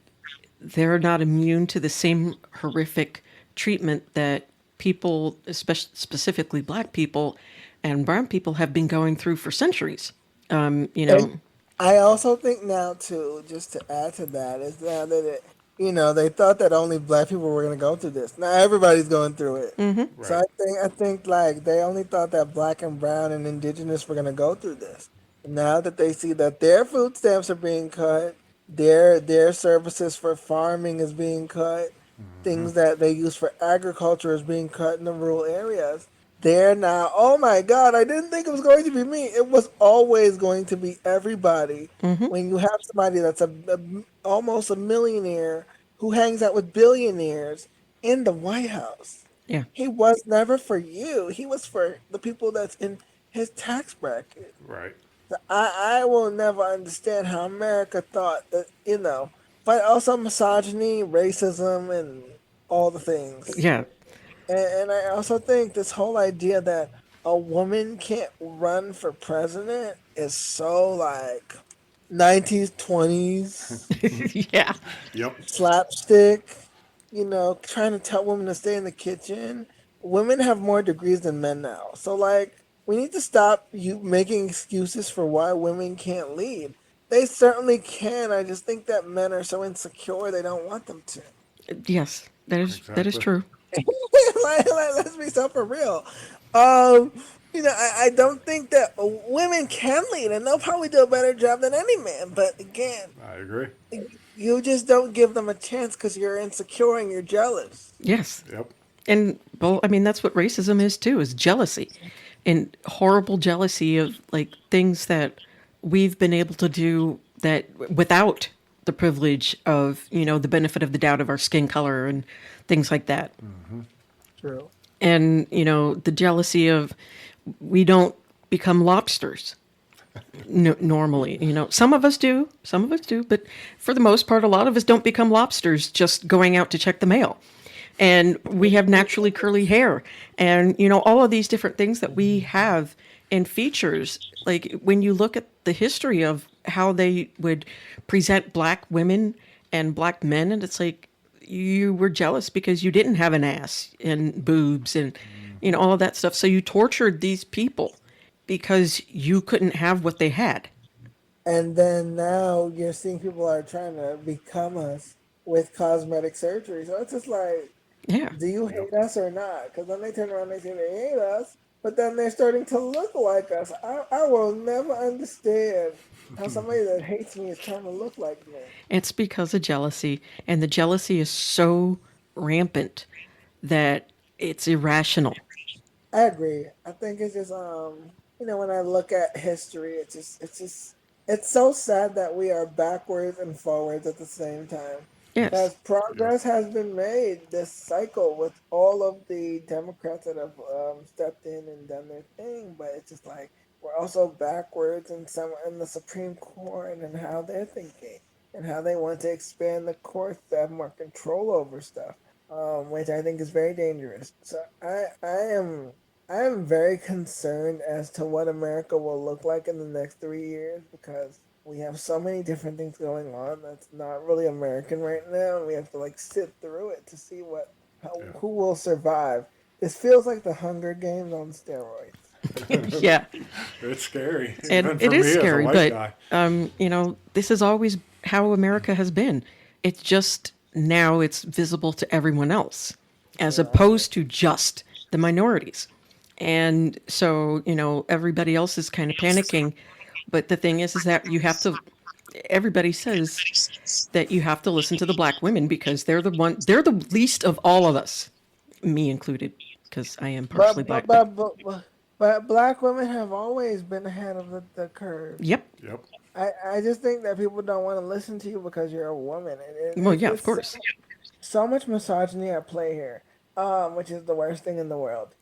they're not immune to the same horrific treatment that people, especially specifically Black people and Brown people, have been going through for centuries. You And know, I also think now too, just to add to that, is now that they thought that only black people were going to go through this. Now everybody's going through it. So Right. I think like they only thought that black and brown and indigenous were going to go through this. Now that they see that their food stamps are being cut, their services for farming is being cut, things that they use for agriculture is being cut in the rural areas. They're now, oh my God, I didn't think it was going to be me. It was always going to be everybody. When you have somebody that's almost a millionaire who hangs out with billionaires in the White House, yeah, he was never for you. He was for the people that's in his tax bracket. Right. I will never understand how America thought that, but also misogyny, racism, and all the things. yeah, And I also think this whole idea that a woman can't run for president is so like 19s, 20s yeah, Yep. slapstick, trying to tell women to stay in the kitchen. Women have more degrees than men now. So like we need to stop you making excuses for why women can't lead. They certainly can. I just think that men are so insecure they don't want them to. yes. That is Exactly. true. Let's be so for real. Um, I don't think that women can lead, and they'll probably do a better job than any man. But again, I agree. you just don't give them a chance because you're insecure and you're jealous. Yes. Yep. And well, I mean, that's what racism is too, is jealousy, and horrible jealousy of like things that we've been able to do that without the privilege of, the benefit of the doubt of our skin color and things like that. True. And, the jealousy of we don't become lobsters normally. Some of us do, but for the most part, a lot of us don't become lobsters just going out to check the mail. And we have naturally curly hair, and all of these different things that we have and features. Like when you look at the history of how they would present Black women and Black men, and it's like you were jealous because you didn't have an ass and boobs and all of that stuff. So you tortured these people because you couldn't have what they had. And then now you're seeing people are trying to become us with cosmetic surgery. So it's just like, Yeah. do you Yep. hate us or not? Because then they turn around and they say they hate us, but then they're starting to look like us. I will never understand. how somebody that hates me is trying to look like me. It's because of jealousy, and the jealousy is so rampant that it's irrational. I agree. I think it's just when I look at history, it's so sad that we are backwards and forwards at the same time. Yes. Because progress has been made this cycle with all of the Democrats that have stepped in and done their thing, but it's just like we're also backwards in the Supreme Court and how they're thinking and how they want to expand the courts to have more control over stuff, which I think is very dangerous. So I am very concerned as to what America will look like in the next 3 years because we have so many different things going on that's not really American right now, and we have to like sit through it to see Yeah. who will survive. This feels like the Hunger Games on steroids. Yeah. It's scary, And even it for is me as a scary, white but guy. this is always how America has been. It's just now it's visible to everyone else, as opposed to just the minorities. And so, everybody else is kind of panicking. But the thing is that everybody says that you have to listen to the black women because they're the least of all of us, me included, because I am partially But but black. But but but but, but black women have always been ahead of the curve. yep. Yep. I just think that people don't want to listen to you because you're a woman. Well, yeah, of It's course. so much misogyny at play here, which is the worst thing in the world.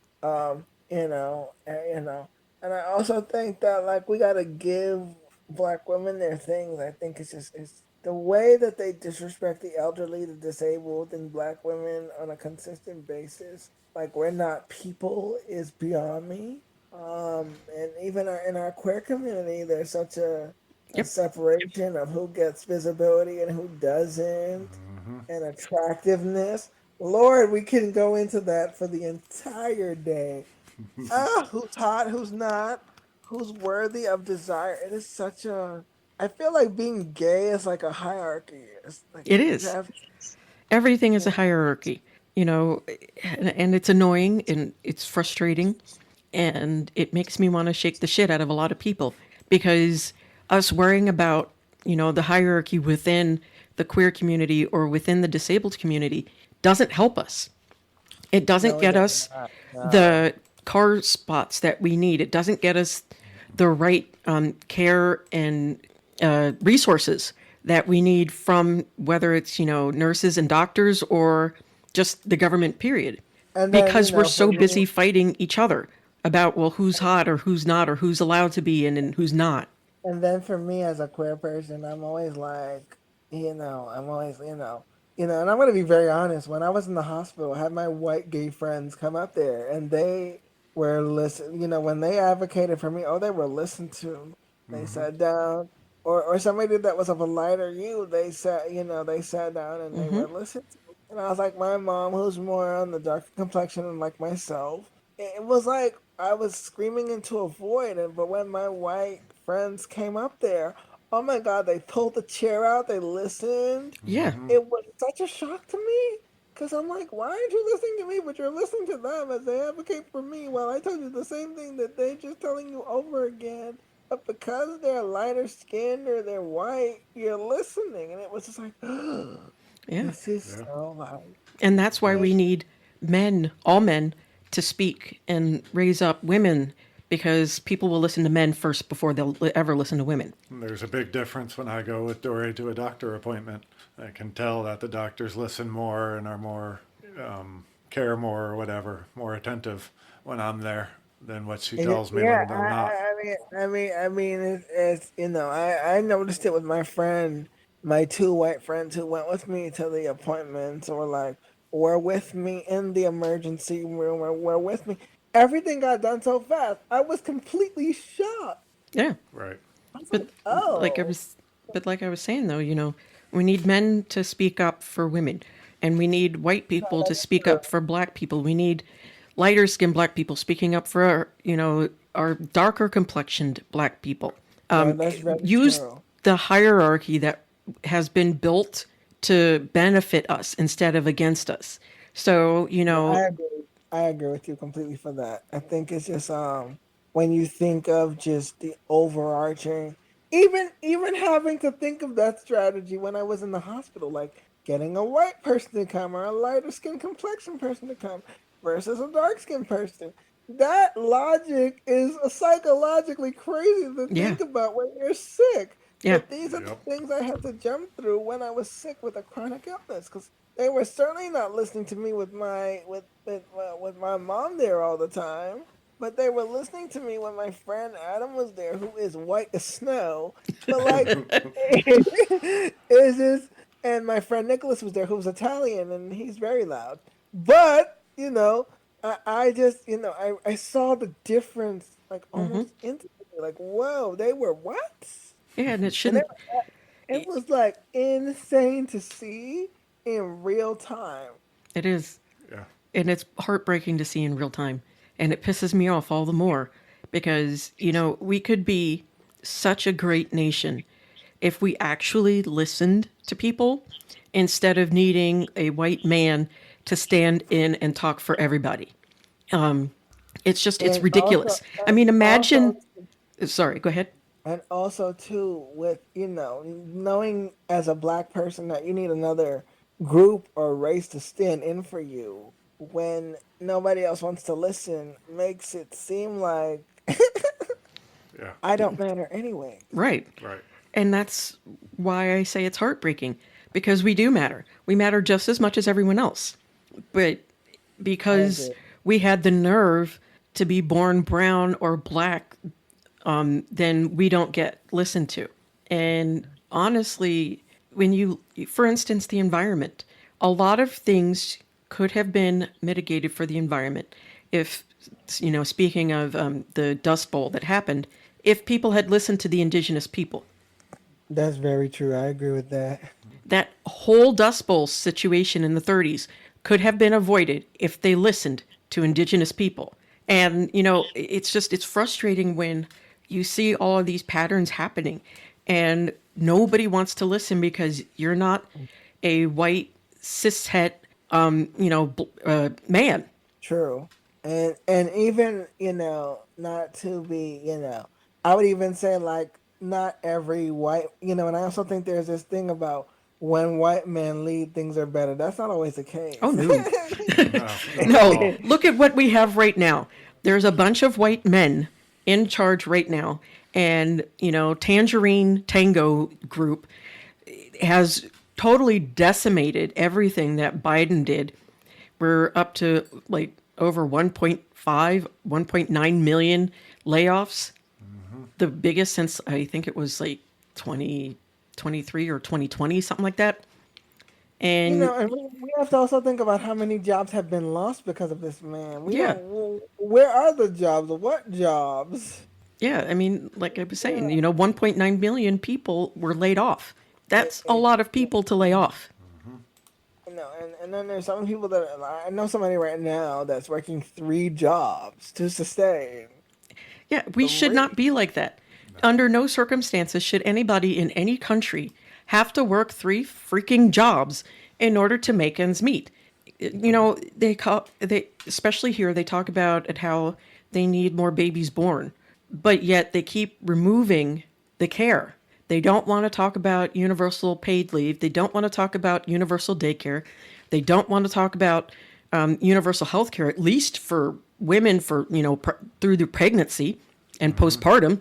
And I also think that like we gotta give black women their things. I think it's the way that they disrespect the elderly, the disabled, and black women on a consistent basis. Like we're not people is beyond me. And even in our queer community, there's such a Yep. separation of who gets visibility and who doesn't Hmm. and attractiveness. Lord, we can go into that for the entire day. Who's hot, who's not, who's worthy of desire. It is such a. I feel like being gay is like a hierarchy. It's like It you is. have. Everything is a Yeah, hierarchy, you know, and it's annoying and it's frustrating. And it makes me want to shake the shit out of a lot of people because us worrying about, the hierarchy within the queer community or within the disabled community doesn't help us. It doesn't no, it get does us not. No. the car spots that we need. It doesn't get us the right care and resources that we need from whether it's, nurses and doctors or just the government, period. And then Because we're for so me, busy fighting each other about, well, who's hot or who's not or who's allowed to be in and who's not. And then for me as a queer person, I'm always like, I'm always, and I'm gonna be very honest. When I was in the hospital, I had my white gay friends come up there, and they were listen. When they advocated for me, oh, they were listened to. They Hmm. sat down, or somebody that was of a lighter hue. They sat down and they Hmm. were listened to. And I was like, my mom, who's more on the darker complexion and like myself. It was like I was screaming into a void, but when my white friends came up there, oh my God, they pulled the chair out, they listened. Yeah. Hmm. It was such a shock to me because I'm like, why aren't you listening to me? But you're listening to them as they advocate for me. Well, I told you the same thing that they're just telling you over again. But because they're lighter skinned or they're white, you're listening. And it was just like, Yeah. this is Yeah. so like, And that's why we this. need men, all men, to speak and raise up women because people will listen to men first before they'll ever listen to women. There's a big difference when I go with Dory to a doctor appointment. I can tell that the doctors listen more and are more, care more or whatever, more attentive when I'm there than what she tells me Yeah, when they're not. it's I noticed it with my friend, my two white friends who went with me to the appointments, or like were with me in the emergency room, or were with me. Everything got done so fast. I was completely shocked. Yeah. Right. I was But like, like I oh, was like I was saying though, we need men to speak up for women and we need white no, people to that's speak true. up for black people. We need lighter skinned black people speaking up for, our darker complexioned black people. That's very Use true. the hierarchy that has been built to benefit us instead of against us. So, Yeah, I agree. I agree with you completely for that. I think it's just when you think of just the overarching. even having to think of that strategy when I was in the hospital, like getting a white person to come or a lighter skin complexion person to come versus a dark skinned person. That logic is psychologically crazy to Yeah. think about when you're sick. Yeah. But these are the Yep. things I had to jump through when I was sick with a chronic illness because they were certainly not listening to me with with my mom there all the time. But they were listening to me when my friend Adam was there, who is white as snow. But like, it's just, and my friend Nicholas was there, who was Italian, and he's very loud. But I just, I saw the difference, like almost instantly. Like, whoa, they were what? Yeah, and it And shouldn't. it was like insane to see in real time. It is. Yeah. And it's heartbreaking to see in real time. And it pisses me off all the more because, we could be such a great nation if we actually listened to people instead of needing a white man to stand in and talk for everybody. It's And also, ridiculous. I and mean, also imagine. Sorry, go ahead. And also too, with knowing as a black person that you need another group or race to stand in for you when nobody else wants to listen makes it seem like Yeah. I don't matter anyway. Right. Right. And that's why I say it's heartbreaking because we do matter. We matter just as much as everyone else. But I because agree. we had the nerve to be born brown or black, then we don't get listened to. And honestly, for instance, the environment, a lot of things could have been mitigated for the environment if, speaking of the Dust Bowl that happened, if people had listened to the indigenous people. That's very true. I agree with that. That whole Dust Bowl situation in the 30s could have been avoided if they listened to indigenous people. And, it's frustrating when you see all of these patterns happening and nobody wants to listen because you're not a white cishet, man. True. And even, not to be, I would even say like not every white, and I also think there's this thing about when white men lead, things are better. That's not always the Oh, case. no. No, not at No, all. look at what we have right now. There's a bunch of white men in charge right now, and Tangerine Tango Group has totally decimated everything that Biden did. We're up to like over 1.5, 1.9 million layoffs, the biggest since I think it was like 2023 or 2020, something like that. And And we have to also think about how many jobs have been lost because of this man. We yeah, don't. Where are the jobs? What jobs? yeah, I mean, like I was saying, Yeah. 1.9 million people were laid off. That's a lot of people to lay off. And then there's some people that I know somebody right now that's working 3 jobs to sustain. Yeah, we should not be like that. Under no circumstances should anybody in any country have to work 3 freaking jobs in order to make ends meet. They especially here they talk about at how they need more babies born, but yet they keep removing the care. They don't want to talk about universal paid leave. They don't want to talk about universal daycare. They don't want to talk about universal health care, at least for women for, through the pregnancy and postpartum.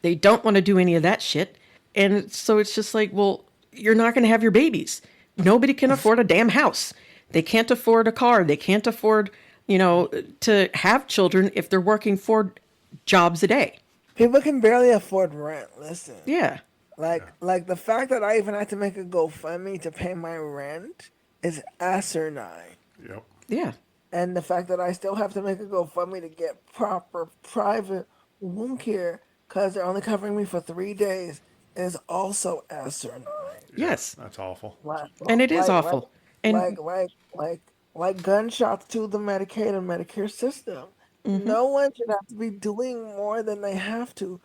They don't want to do any of that shit. And so it's just like, well, you're not going to have your babies. Nobody can afford a damn house. They can't afford a car. They can't afford, to have children if they're working 4 jobs a day. People can barely afford rent. Listen, Yeah. like the fact that I even had to make a GoFundMe to pay my rent is asinine. Yep. Yeah. And the fact that I still have to make a GoFundMe to get proper private womb care because they're only covering me for 3 days is also asinine. Yeah. Yes. That's awful. Like, And it is like, like, awful. And like gunshots to the Medicaid and Medicare system. No one should have to be doing more than they have to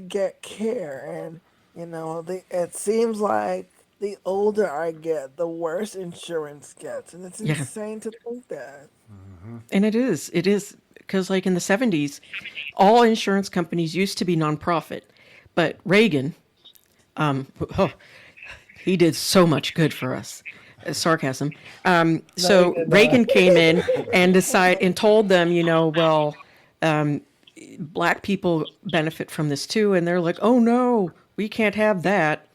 get care. And it seems like the older I get, the worse insurance gets, and it's yeah. insane to think that. And it is. It is because, like in the 70s, all insurance companies used to be nonprofit. But Reagan, Oh, he did so much good for us. Sarcasm. No, he So did not. Reagan came in and told them, well, black people benefit from this too, and they're like, oh no, we can't have that.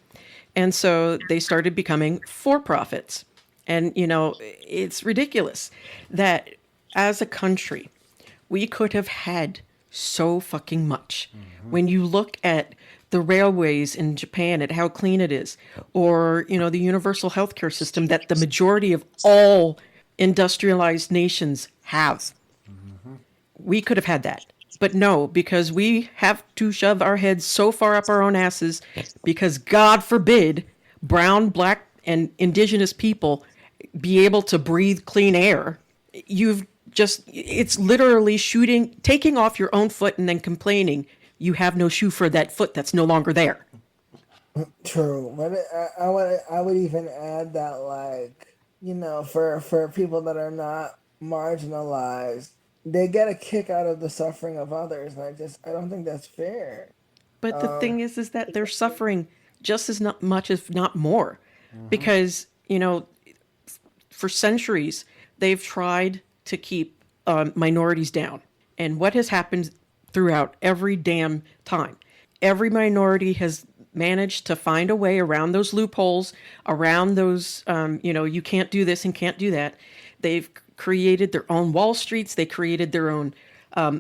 And so they started becoming for profits. And, it's ridiculous that as a country, we could have had so fucking much. When you look at the railways in Japan, at how clean it is, or, the universal healthcare system that the majority of all industrialized nations have, we could have had that. But no, because we have to shove our heads so far up our own asses because God forbid brown, black, and indigenous people be able to breathe clean air. It's literally taking off your own foot and then complaining you have no shoe for that foot that's no longer there. True, but I would even add that, like, for people that are not marginalized, they get a kick out of the suffering of others, and I don't think that's fair. But the thing is that they're suffering just as not much, if not more, because for centuries they've tried to keep minorities down, and what has happened throughout every damn time, every minority has managed to find a way around those loopholes, around those, you can't do this and can't do that. They've created their own Wall Streets. They created their own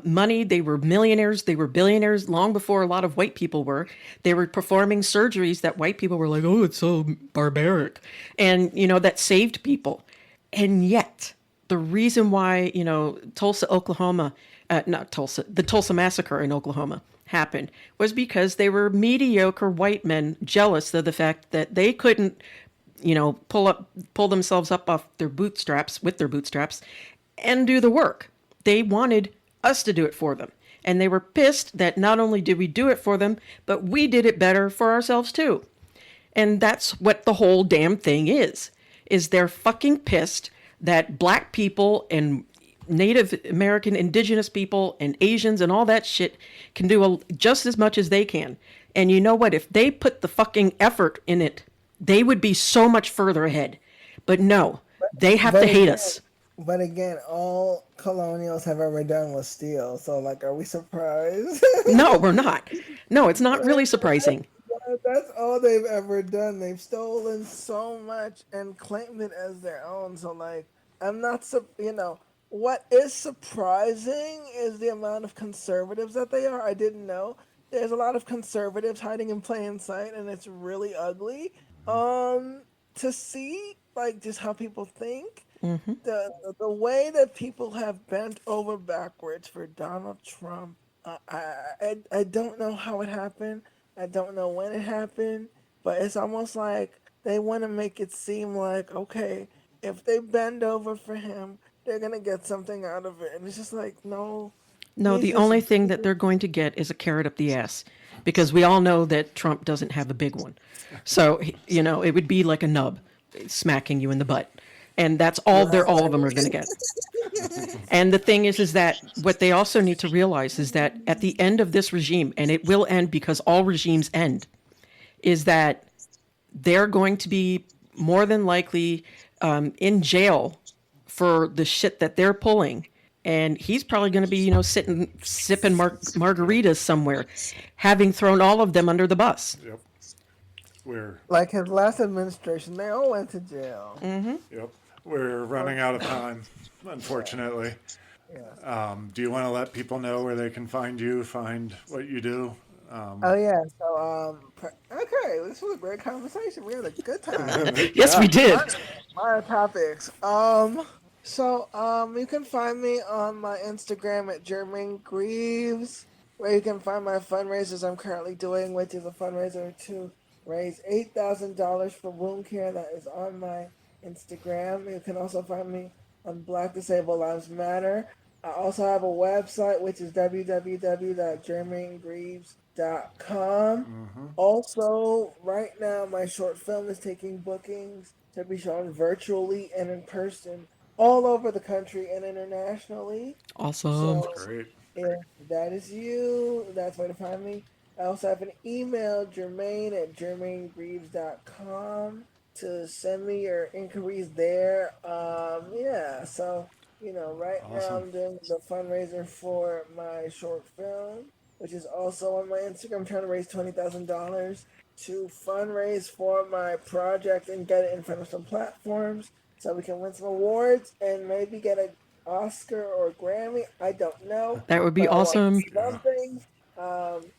money. They were millionaires. They were billionaires long before a lot of white people were. They were performing surgeries that white people were like, oh, it's so barbaric. And, that saved people. And yet, the reason why, Tulsa, Oklahoma, not Tulsa, the Tulsa Massacre in Oklahoma happened was because they were mediocre white men jealous of the fact that they couldn't, pull themselves up off their bootstraps and do the work. They wanted us to do it for them. And they were pissed that not only did we do it for them, but we did it better for ourselves too. And that's what the whole damn thing is they're fucking pissed that black people and Native American indigenous people and Asians and all that shit can do just as much as they can. And you know what? If they put the fucking effort in it, they would be so much further ahead. But no, they have to hate us. But again, all colonials have ever done was steal. So, like, are we surprised? No, we're not. No, it's not really surprising. That's all they've ever done. They've stolen so much and claimed it as their own. So, like, I'm not, what is surprising is the amount of conservatives that they are. I didn't know. There's a lot of conservatives hiding in plain sight, and it's really ugly. To see, like, just how people think. The way that people have bent over backwards for Donald Trump, I don't know how it happened. I don't know when it happened, but it's almost like they want to make it seem like, okay, if they bend over for him, they're gonna get something out of it, and it's just like, no. No, the only thing that they're going to get is a carrot up the ass, because we all know that Trump doesn't have a big one. So, it would be like a nub smacking you in the butt. And that's all all of them are going to get. And the thing is that what they also need to realize is that at the end of this regime, and it will end because all regimes end, is that they're going to be more than likely in jail for the shit that they're pulling. And he's probably going to be, sitting, sipping margaritas somewhere, having thrown all of them under the bus. Yep. Like his last administration, they all went to jail. Yep. We're running out of time, unfortunately. Yeah. Do you want to let people know where they can find you, find what you do? Oh yeah. So okay, this was a great conversation. We had a good time. Yes, we did. A lot of topics. So you can find me on my Instagram at Jermaine Greaves, where you can find my fundraisers I'm currently doing, which is a fundraiser to raise $8,000 for wound care. That is on my Instagram. You can also find me on Black Disabled Lives Matter. I also have a website, which is www.jermainegreaves.com. Also, right now, my short film is taking bookings to be shown virtually and in person all over the country and internationally. Awesome. So, Great. if that is you, that's where to find me. I also have an email, Jermaine@JermaineGreaves.com, to send me your inquiries there. Yeah, so, right now Awesome. I'm doing the fundraiser for my short film, which is also on my Instagram. I'm trying to raise $20,000 to fundraise for my project and get it in front of some platforms so we can win some awards and maybe get an Oscar or a Grammy. I don't know, That would be but I want awesome. Yeah. something.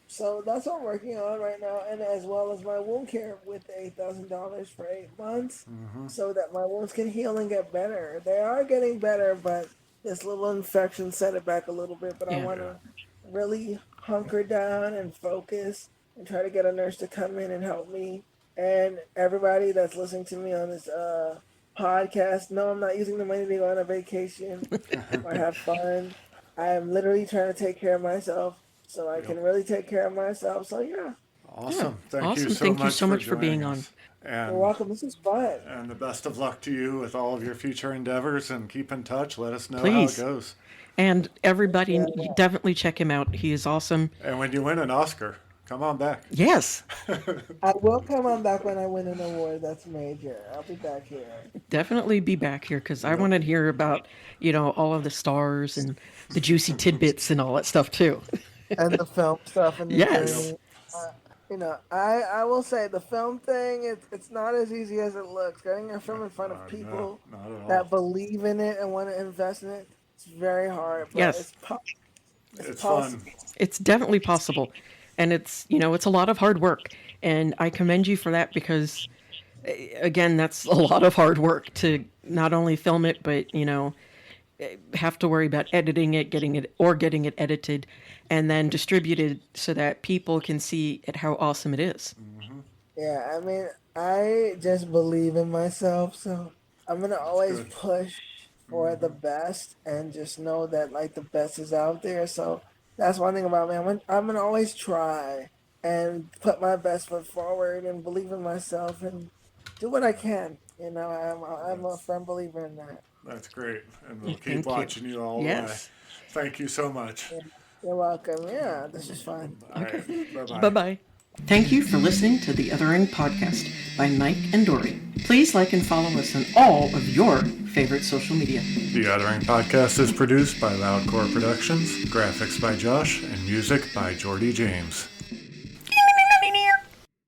So that's what I'm working on right now, and as well as my wound care with the $8,000 for 8 months, so that my wounds can heal and get better. They are getting better, but this little infection set it back a little bit. But I Yeah. want Yeah. to really hunker down and focus and try to get a nurse to come in and help me. And everybody that's listening to me on this podcast, no, I'm not using the money to go on a vacation or have fun. I am literally trying to take care of myself so I Yep. can really take care of myself. So yeah, Yeah. Awesome. Thank you Awesome. so Thank you much so for much for joining being on. us. you're And welcome. This is fun. the best of luck to you with all of your future endeavors, and keep in touch. Let us know how it Please. goes. And everybody, Yeah, definitely check him out. He is awesome. And when you win an Oscar, come on back. Yes, I will come on back when I win an award that's major. I'll be back here. definitely be back here because I Yep. want to hear about, all of the stars and the juicy tidbits and all that stuff too. And the film stuff and the Yes. journey. I will say the film thing, it's not as easy as it looks. Getting your film in front of No, people not at all. that believe in it and want to invest in it, it's very hard, but Yes. It's possible. fun. It's definitely possible. And it's a lot of hard work. And I commend you for that because, again, that's a lot of hard work to not only film it, but, have to worry about editing it, getting it edited, and then distributed so that people can see how awesome it is. Yeah, I mean, I just believe in myself, so I'm gonna always Good. push for the best and just know that like the best is out there. So that's one thing about me. I'm gonna always try and put my best foot forward and believe in myself and do what I can. I'm a That's, firm believer in that. that's great. And we'll keep Thank you. watching you all the way. Yes. Thank you so much. Yeah, you're welcome. Yeah, this is fun. All right. Bye-bye. Bye bye. Thank you for listening to the Othering Podcast by Mike and Dory. Please like and follow us on all of your favorite social media. The Othering Podcast is produced by Loudcore Productions, graphics by Josh, and music by Jordy James.